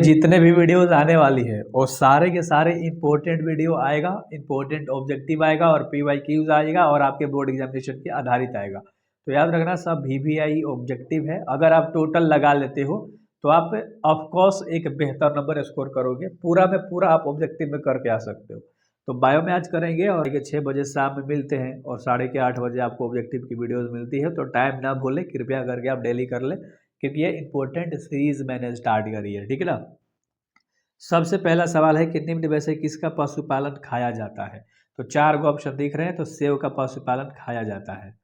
जितने भी वीडियोस आने वाली है वो सारे के सारे इंपॉर्टेंट वीडियो आएगा, इंपॉर्टेंट ऑब्जेक्टिव आएगा और PYQs आएगा और आपके बोर्ड एग्जामिनेशन के आधारित आएगा। तो याद रखना सब VVI ऑब्जेक्टिव है। अगर आप टोटल लगा लेते हो तो आप ऑफकोर्स एक बेहतर नंबर स्कोर करोगे। पूरा में पूरा आप ऑब्जेक्टिव में करके आ सकते हो। तो बायो में आज करेंगे और 6 बजे शाम में मिलते हैं और 8:30 बजे आपको ऑब्जेक्टिव की वीडियोस मिलती है। तो टाइम ना भूलें, कृपया करके आप डेली कर लें क्योंकि ये इंपॉर्टेंट सीरीज मैंने स्टार्ट करी है, ठीक है ना। सबसे पहला सवाल है कि निम्न में से किसका पशुपालन खाया जाता है। तो 4 गो ऑप्शन दिख रहे हैं। तो सेव का पशुपालन खाया जाता है।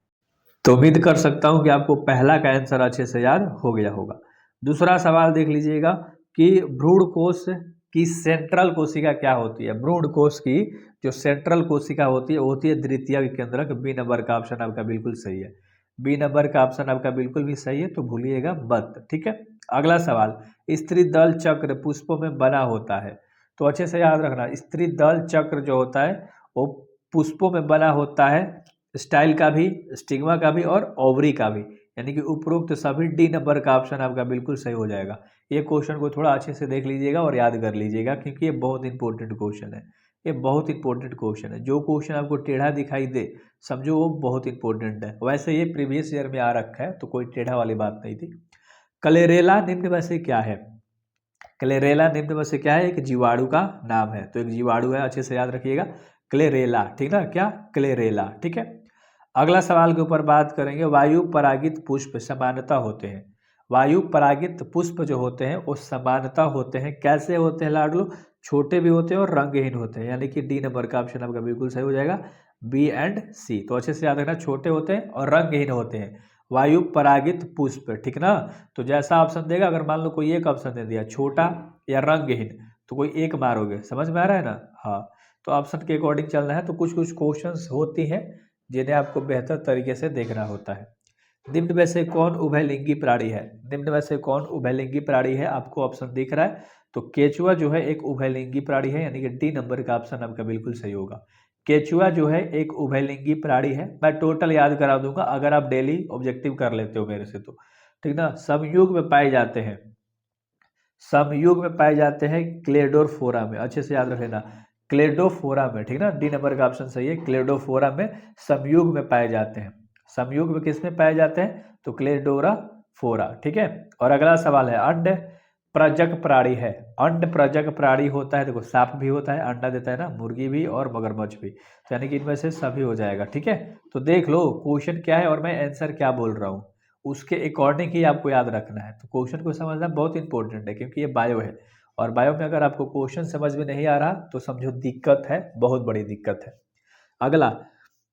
तो उम्मीद कर सकता हूं कि आपको पहला का आंसर अच्छे से याद हो गया होगा। दूसरा सवाल देख लीजिएगा कि भ्रूण कोश की सेंट्रल कोशिका क्या होती है। भ्रूण कोश की जो सेंट्रल कोशिका होती है वो होती है द्वितीयक केंद्रक। बी नंबर का ऑप्शन आपका बिल्कुल सही है। बी नंबर का ऑप्शन आपका बिल्कुल भी सही है, तो भूलिएगा मत, ठीक है। अगला सवाल, स्त्री दल चक्र पुष्पों में बना होता है। तो अच्छे से याद रखना, स्त्री दल चक्र जो होता है वो पुष्पों में बना होता है। स्टाइल का भी, स्टिग्मा का भी और ओवरी का भी, यानी कि उपरोक्त सभी डी नंबर का ऑप्शन आपका बिल्कुल सही हो जाएगा। ये क्वेश्चन को थोड़ा अच्छे से देख लीजिएगा और याद कर लीजिएगा क्योंकि ये बहुत इंपॉर्टेंट क्वेश्चन है। ये बहुत इंपॉर्टेंट क्वेश्चन है। जो क्वेश्चन आपको टेढ़ा दिखाई दे समझो वो बहुत इंपॉर्टेंट है। वैसे ये प्रीवियस ईयर में आ रखा है तो कोई टेढ़ा वाली बात नहीं थी। क्लेरेला निम्न में से क्या है। क्लेरेला निम्न में से क्या है। एक जीवाणु का नाम है। तो एक जीवाणु है, अच्छे से याद रखिएगा, क्लेरेला, ठीक ना, क्या क्लेरेला, ठीक है। अगला सवाल के ऊपर बात करेंगे। वायु परागित पुष्प समानता होते हैं। वायु परागित पुष्प जो होते हैं वो समानता होते हैं। कैसे होते हैं लाडलो, छोटे भी होते हैं और रंगहीन होते हैं, यानी कि डी नंबर का ऑप्शन आपका बिल्कुल सही हो जाएगा, बी एंड सी। तो अच्छे से याद रखना, छोटे होते हैं और रंगहीन होते हैं, वायु परागित पुष्प, ठीक ना। तो जैसा ऑप्शन देगा, अगर मान लो कोई एक ऑप्शन दे दिया छोटा या रंगहीन तो कोई एक मारोगे, समझ में आ रहा है ना। हाँ, तो ऑप्शन के अकॉर्डिंग चलना है। तो कुछ कुछ क्वेश्चंस होती हैं जिन्हें आपको बेहतर तरीके से देखना होता है। निम्न में से कौन उभयलिंगी प्राणी है। निम्न में से कौन उभयलिंगी प्राणी है, आपको ऑप्शन दिख रहा है। तो केचुआ जो है एक उभयलिंगी प्राणी है, यानी कि डी नंबर का ऑप्शन आपका बिल्कुल सही होगा। केचुआ जो है एक उभयलिंगी प्राणी है। मैं टोटल याद करा दूंगा अगर आप डेली ऑब्जेक्टिव कर लेते हो मेरे से तो, ठीक ना। समयुग में पाए जाते हैं, समयुग में पाए जाते हैं क्लेडोफोरा में, अच्छे से याद रख लेना, क्लेडोफोरा में, ठीक ना। डी नंबर का ऑप्शन सही है, क्लेडोफोरा में समयुग में पाए जाते हैं। समयुग में किस में पाए जाते हैं, तो क्लेडोरा फोरा, ठीक है। और अगला सवाल है, अंड प्रजक प्राणी है। अंड प्रजक प्राणी होता है, देखो सांप भी होता है, अंडा देता है ना, मुर्गी भी और मगरमच्छ भी, तो यानी कि इनमें से सभी हो जाएगा, ठीक है। तो देख लो क्वेश्चन क्या है और मैं आंसर क्या बोल रहा हूँ, उसके अकॉर्डिंग ही आपको याद रखना है। तो क्वेश्चन को समझना बहुत इंपॉर्टेंट है क्योंकि ये बायो है और बायो में अगर आपको क्वेश्चन समझ में नहीं आ रहा तो समझो दिक्कत है, बहुत बड़ी दिक्कत है। अगला,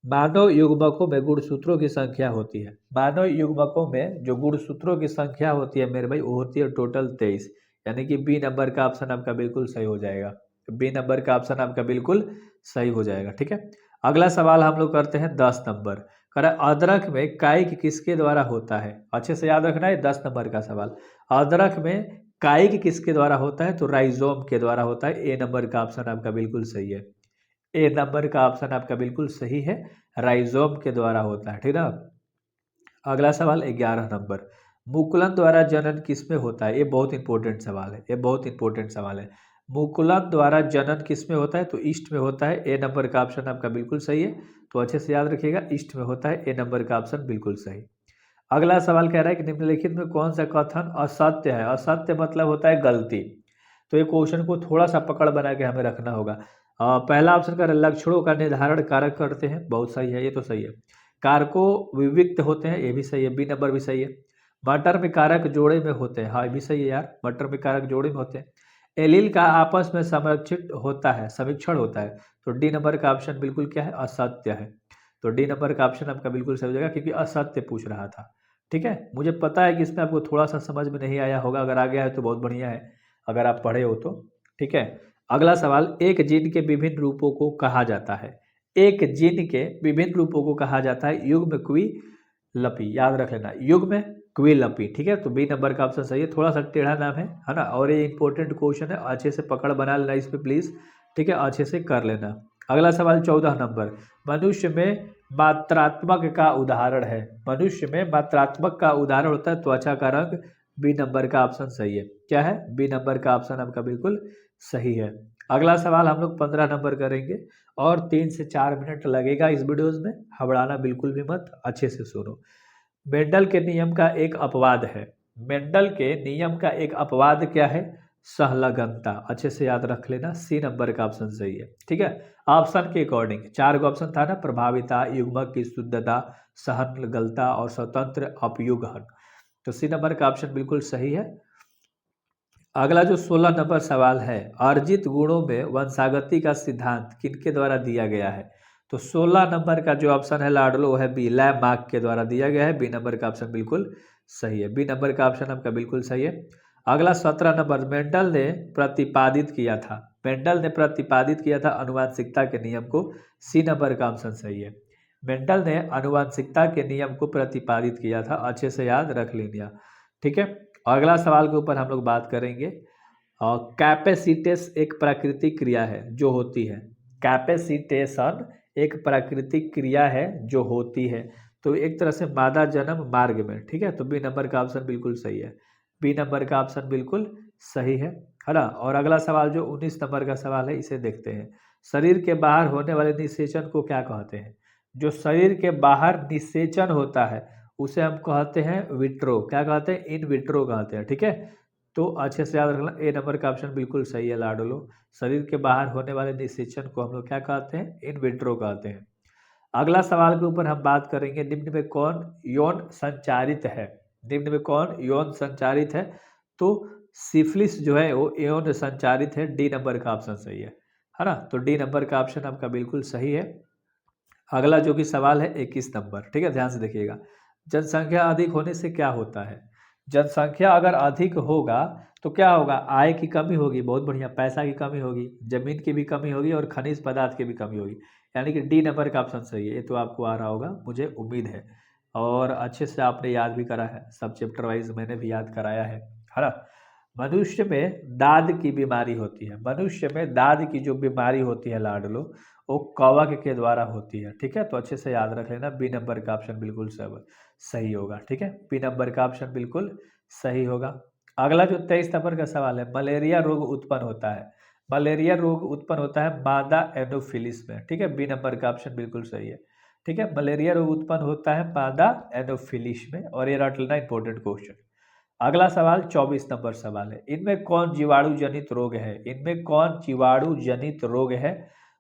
मानव युग्मकों में गुणसूत्रों की संख्या होती है। मानव युग्मकों में जो गुणसूत्रों की संख्या होती है मेरे भाई, वो होती है टोटल 23, यानी कि बी नंबर का ऑप्शन आपका बिल्कुल सही हो जाएगा। बी नंबर का ऑप्शन आपका बिल्कुल सही हो जाएगा, ठीक है। अगला सवाल हम लोग करते हैं 10 नंबर। कह रहा है अदरक में काइक किसके द्वारा होता है। अच्छे से याद रखना है, 10 नंबर का सवाल। अदरक में काइक किसके द्वारा होता है, तो राइजोम के द्वारा होता है। ए नंबर का ऑप्शन आपका बिल्कुल सही है। ए नंबर का ऑप्शन आपका बिल्कुल सही है, राइजोम के द्वारा होता है, ठीक ना। अगला सवाल 11 नंबर, मुकुलन द्वारा जनन किसमें होता है। ये बहुत इंपॉर्टेंट सवाल है, ये बहुत इंपॉर्टेंट सवाल है। मुकुलन द्वारा जनन किसमें होता है, तो ईस्ट में होता है। ए नंबर का ऑप्शन आपका बिल्कुल सही है, तो अच्छे से याद रखिएगा, ईस्ट में होता है। ए नंबर का ऑप्शन बिल्कुल सही। अगला सवाल कह रहा है कि निम्नलिखित में कौन सा कथन असत्य है। असत्य मतलब होता है गलती। तो ये क्वेश्चन को थोड़ा सा पकड़ बना के हमें रखना होगा। पहला ऑप्शन का लक्षणों का निर्धारण कारक करते हैं, बहुत सही है, ये तो सही है। कारकों विविक्त होते हैं, ये भी सही है, बी नंबर भी सही है। मटर में कारक जोड़े में होते हैं, हाँ ये भी सही है यार, मटर में कारक जोड़े में होते हैं। एलील का आपस में संरक्षित होता है, समीक्षण होता है, तो डी नंबर का ऑप्शन बिल्कुल क्या है, असत्य है। तो डी नंबर का ऑप्शन आपका बिल्कुल सही हो जाएगा क्योंकि असत्य पूछ रहा था, ठीक है। मुझे पता है कि इसमें आपको थोड़ा सा समझ में नहीं आया होगा, अगर आ गया है तो बहुत बढ़िया है, अगर आप पढ़े हो तो, ठीक है। अगला सवाल, एक जीन के विभिन्न रूपों को कहा जाता है। एक जीन के विभिन्न रूपों को कहा जाता है युग्म क्विलपी, याद रख लेना, युग्म क्विलपी, ठीक है। तो बी नंबर का ऑप्शन सही है, थोड़ा सा टेढ़ा नाम है ना, और ये इंपॉर्टेंट क्वेश्चन है, अच्छे से पकड़ बना लेना इस पे प्लीज, ठीक है, अच्छे से कर लेना। अगला सवाल 14 नंबर, मनुष्य में मात्रात्मक का उदाहरण है। मनुष्य में मात्रात्मक का उदाहरण होता है त्वचा का रंग बी नंबर का ऑप्शन सही है। क्या है? बी नंबर का ऑप्शन आपका बिल्कुल सही है। अगला सवाल हम लोग 15 नंबर करेंगे और 3 से 4 मिनट लगेगा इस वीडियोस में। घबराना बिल्कुल भी मत, अच्छे से सुनो। मेंडल के नियम का एक अपवाद है। मेंडल के नियम का एक अपवाद क्या है? सहलगनता। अच्छे से याद रख लेना, सी नंबर का ऑप्शन सही है। ठीक है, ऑप्शन के अकॉर्डिंग 4 गो ऑप्शन था ना, प्रभाविता, युग्मक की शुद्धता, सहलगलता और स्वतंत्र अपयुग्मन। तो सी नंबर का ऑप्शन बिल्कुल सही है। अगला जो 16 नंबर सवाल है, अर्जित गुणों में वंशागति का सिद्धांत किनके द्वारा दिया गया है? तो 16 नंबर का जो ऑप्शन है लाडलो है बी, लैमार्क के द्वारा दिया गया है। बी नंबर का ऑप्शन बिल्कुल सही है। बी नंबर का ऑप्शन आपका बिल्कुल सही है। अगला 17 नंबर, मेंडल ने प्रतिपादित किया था, मेंडल ने प्रतिपादित किया था आनुवंशिकता के नियम को। सी नंबर का ऑप्शन सही है। मेंडल ने आनुवंशिकता के नियम को प्रतिपादित किया था, अच्छे से याद रख लीजिए। ठीक है, अगला सवाल के ऊपर हम लोग बात करेंगे। कैपेसिटेस एक प्राकृतिक क्रिया है जो होती है। कैपेसिटेशन एक प्राकृतिक क्रिया है जो होती है, तो एक तरह से मादा जन्म मार्ग में। ठीक है, तो बी नंबर का ऑप्शन बिल्कुल सही है। बी नंबर का ऑप्शन बिल्कुल सही है ना। और अगला सवाल जो 19 नंबर का सवाल है, इसे देखते हैं। शरीर के बाहर होने वाले निषेचन को क्या कहते हैं? जो शरीर के बाहर निषेचन होता है उसे हम कहते हैं विट्रो। क्या कहते हैं? इन विट्रो कहते हैं। ठीक है, तो अच्छे से याद रखना, ए नंबर का ऑप्शन बिल्कुल सही है लाडोलो। शरीर के बाहर होने वाले निषेचन को हम लोग क्या कहते हैं? इन विट्रो कहते हैं। अगला सवाल के ऊपर हम बात करेंगे, निम्न में कौन यौन संचारित है? निम्न में कौन यौन संचारित है? तो सिफिलिस जो है वो यौन संचारित है। डी नंबर का ऑप्शन सही है ना। तो डी नंबर का ऑप्शन आपका बिल्कुल सही है। अगला जो कि सवाल है 21 नंबर। ठीक है, ध्यान से देखिएगा। जनसंख्या अधिक होने से क्या होता है? जनसंख्या अगर अधिक होगा तो क्या होगा? आय की कमी होगी, बहुत बढ़िया, पैसा की कमी होगी, जमीन की भी कमी होगी और खनिज पदार्थ की भी कमी होगी। यानी कि डी नंबर का ऑप्शन सही है। ये तो आपको आ रहा होगा, मुझे उम्मीद है, और अच्छे से आपने याद भी करा है, सब चैप्टर वाइज मैंने भी याद कराया है ना। मनुष्य में दाद की बीमारी होती है। मनुष्य में दाद की जो बीमारी होती है लाडलो, वो कवक के द्वारा होती है। ठीक है, तो अच्छे से याद रख लेना, बी नंबर का ऑप्शन बिल्कुल सही होगा। ठीक है, बी नंबर का ऑप्शन बिल्कुल सही होगा। अगला जो 23 नंबर का सवाल है, मलेरिया रोग उत्पन्न होता है। मलेरिया रोग उत्पन्न होता है मादा एनोफिलिस में। ठीक है, बी नंबर का ऑप्शन बिल्कुल सही है। ठीक है, मलेरिया रोग उत्पन्न होता है मादा एनोफिलिस में, और ये रट लेना, इंपॉर्टेंट क्वेश्चन। अगला सवाल 24 नंबर सवाल है, इनमें कौन जीवाणु जनित रोग है? इनमें कौन जीवाणु जनित रोग है?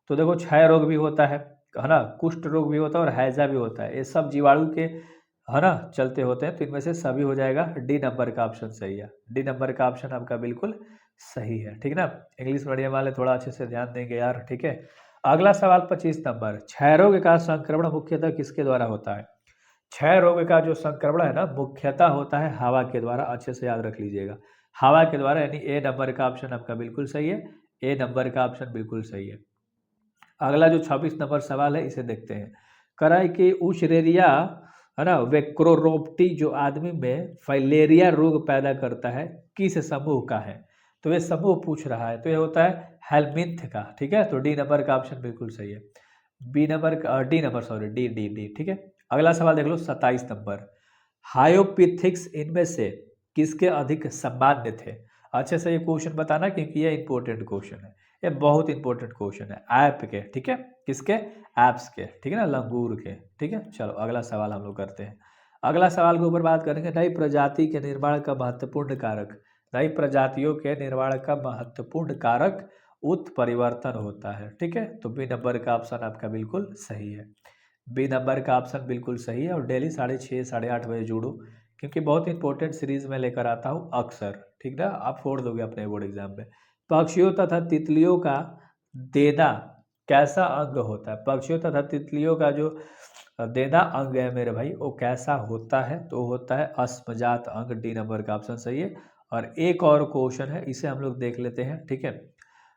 तो देखो, क्षय रोग भी होता है ना, कुष्ठ रोग भी होता है और हैजा भी होता है। ये सब जीवाणु के है ना चलते होते हैं, तो इनमें से सभी हो जाएगा। डी नंबर का ऑप्शन सही है। डी नंबर का ऑप्शन आपका बिल्कुल सही है। ठीक है ना, इंग्लिश मीडियम वाले थोड़ा अच्छे से ध्यान देंगे यार। ठीक है, अगला सवाल 25 नंबर, क्षय रोग का संक्रमण मुख्यतः किसके द्वारा होता है? क्षय रोग का जो संक्रमण है ना, मुख्यतः होता है हवा के द्वारा। अच्छे से याद रख लीजिएगा, हवा के द्वारा, यानी ए नंबर का ऑप्शन आपका बिल्कुल सही है। ए नंबर का ऑप्शन बिल्कुल सही है। अगला जो 26 नंबर सवाल है, इसे देखते हैं। कराई कि उशरेरिया है ना, वेक्रोरोप्टी जो आदमी में फाइलेरिया रोग पैदा करता है, किस समूह का है? तो ये समूह पूछ रहा है, तो ये होता है हेलमिंथ का। ठीक है, तो डी नंबर का ऑप्शन बिल्कुल सही है। बी नंबर का D number, sorry, D D D. ठीक है, अगला सवाल देख लो 27 नंबर, हायोपिथिक्स इनमें से किसके अधिक सामान्य थे? अच्छे से ये क्वेश्चन बताना, क्योंकि ये इंपॉर्टेंट क्वेश्चन है, ये बहुत इंपॉर्टेंट क्वेश्चन है। ऐप के, ठीक है, किसके? ऐप्स के। ठीक है ना, लंगूर के। ठीक है, चलो अगला सवाल हम लोग करते हैं। अगला सवाल के ऊपर बात करेंगे, नई प्रजाति के निर्माण का महत्वपूर्ण कारक। नई प्रजातियों के निर्माण का महत्वपूर्ण कारक उत्परिवर्तन होता है। ठीक है, तो बी नंबर का ऑप्शन आपका बिल्कुल सही है। बी नंबर का ऑप्शन बिल्कुल सही है। और डेली 6:30 8:30 बजे जुड़ो, क्योंकि बहुत इंपॉर्टेंट सीरीज में लेकर आता हूँ अक्सर। ठीक ना, आप फोड़ दोगे अपने बोर्ड एग्जाम में। पक्षियों तथा तितलियों का देना कैसा अंग होता है? पक्षियों तथा तितलियों का जो देना अंग है मेरे भाई, वो कैसा होता है? तो होता है अस्मजात अंग। डी नंबर का ऑप्शन सही है। और एक और क्वेश्चन है, इसे हम लोग देख लेते हैं। ठीक है,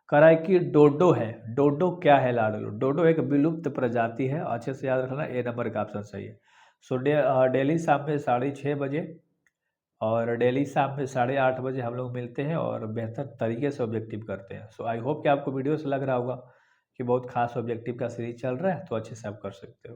कराई की डोडो है। डोडो क्या है लाडो? डोडो एक विलुप्त प्रजाति है, अच्छे से याद रखना, ए नंबर का ऑप्शन सही है। सो डेली शाम में 6:30 बजे और डेली शाम में 8:30 बजे हम लोग मिलते हैं और बेहतर तरीके से ऑब्जेक्टिव करते हैं। सो आई होप कि आपको वीडियो से लग रहा होगा कि बहुत खास ऑब्जेक्टिव का सीरीज चल रहा है, तो अच्छे से आप कर सकते हो।